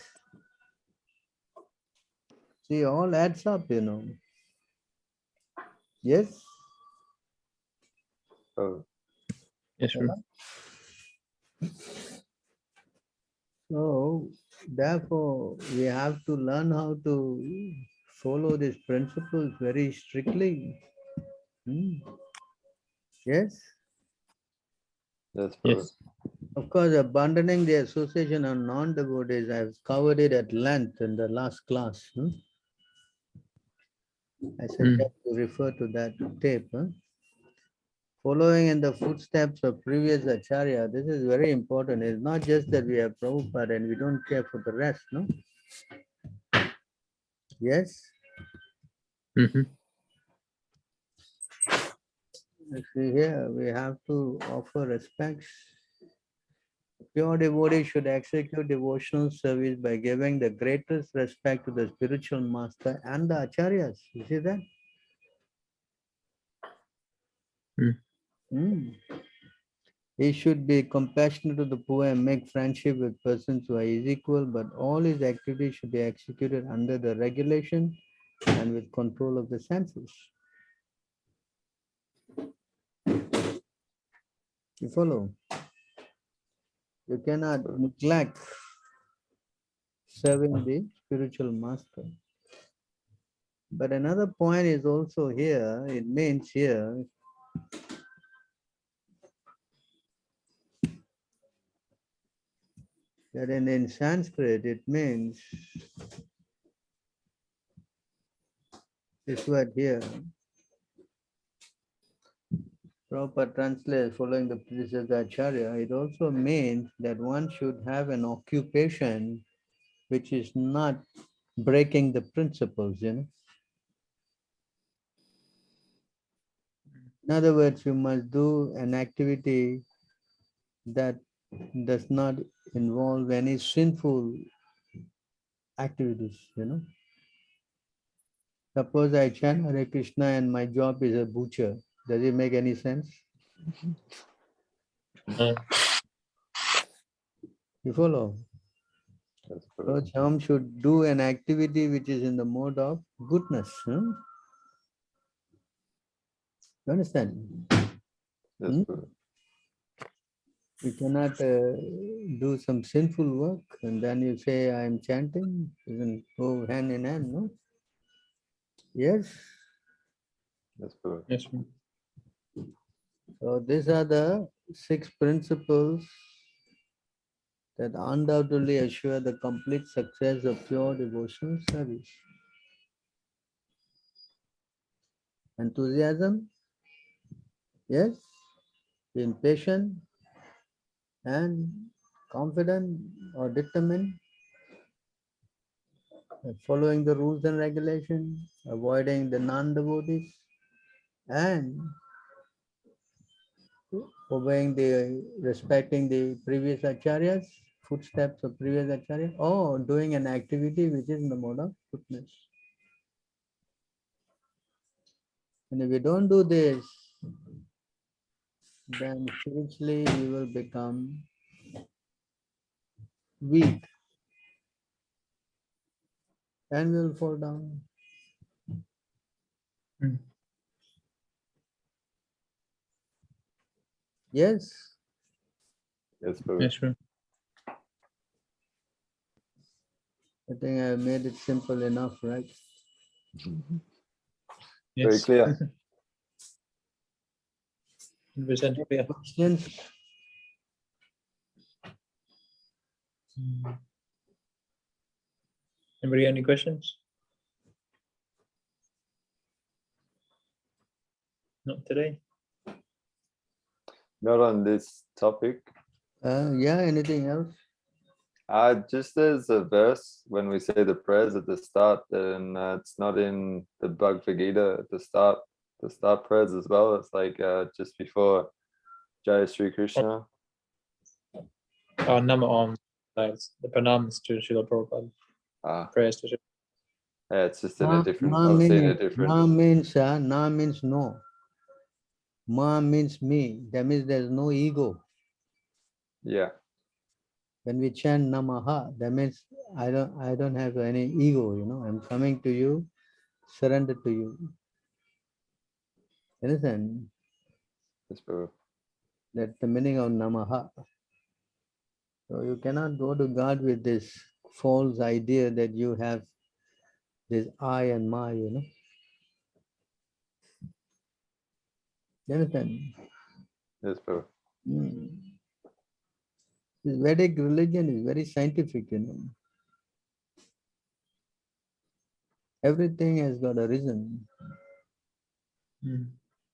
See, all adds up, Yes? Oh, Yes, sir. So, therefore, we have to learn how to follow these principles very strictly. Yes? yes, Prabhu. Yes. Of course, abandoning the association of non-devotees, I've covered it at length in the last class. I suggest you refer to that tape. Following in the footsteps of previous Acharya, this is very important. It's not just that we have Prabhupada and we don't care for the rest, no? Yes? You see here, we have to offer respects. Pure devotee should execute devotional service by giving the greatest respect to the spiritual master and the acharyas. You see that? Hmm. He should be compassionate to the poor and make friendship with persons who are his equal, but all his activities should be executed under the regulation and with control of the senses. You follow? You cannot neglect serving the spiritual master. But another point is also here, it means here, that in Sanskrit it means, this word here, proper translate following the predecessor Acharya, it also means that one should have an occupation which is not breaking the principles, you know. In other words, you must do an activity that does not involve any sinful activities, you know. Suppose I chant Hare Krishna and my job is a butcher. Does it make any sense? No. You follow? That's So good. some should do an activity which is in the mode of goodness. You understand? That's Hmm? good. You cannot do some sinful work and then you say, I am chanting. It will go hand in hand, no? Yes. That's good. Yes, sir. So these are the 6 principles that undoubtedly assure the complete success of pure devotional service. Enthusiasm, yes. Being patient and confident or determined, following the rules and regulations, avoiding the non-devotees, and respecting the previous acharyas, footsteps of previous acharyas, or doing an activity which is in the mode of goodness. And if we don't do this, then spiritually we will become weak and we will fall down. Mm. Yes. Yes, good. Yes, sir. I think I made it simple enough, right? Very Yes. clear. 100% clear. Questions? Anybody got any questions? Not today. Not on this topic. Yeah, anything else? Just there's a verse when we say the prayers at the start, and it's not in the Bhagavad Gita at the start prayers as well. It's like just before Jai Sri Krishna. Oh, Nama Om. That's the pranams to Srila Prabhupada. Ah, Prayers to Srila. yeah, it's just in a different. Ma I've seen a means, different. na means no. Ma means me. That means there's no ego. Yeah, When we chant Namaha, that means I don't have any ego, you know. I'm coming to you, surrender to you. Understand? that's true. That's the meaning of Namaha. So you cannot go to God with this false idea that you have this I and my, you know. You understand? That's true. This Vedic religion is very scientific, you know. Everything has got a reason,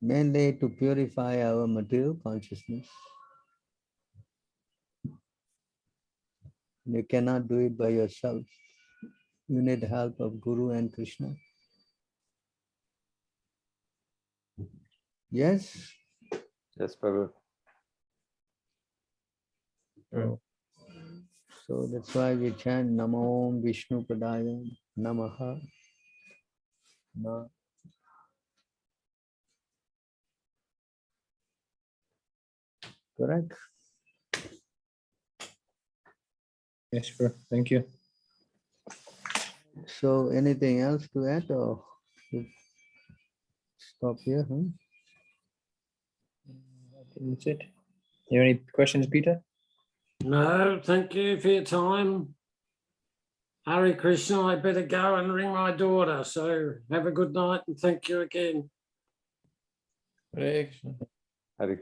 mainly to purify our material consciousness. You cannot do it by yourself. You need help of Guru and Krishna. Yes? Yes, Prabhu. So that's why we chant Namo Vishnu Padaya Namaha. Na. Correct? Yes, sure. Thank you. So anything else to add or we stop here? Huh? I think that's it. You have any questions, Peter? No, thank you for your time. Hare Krishna, I better go and ring my daughter. So have a good night and thank you again. Hare Krishna.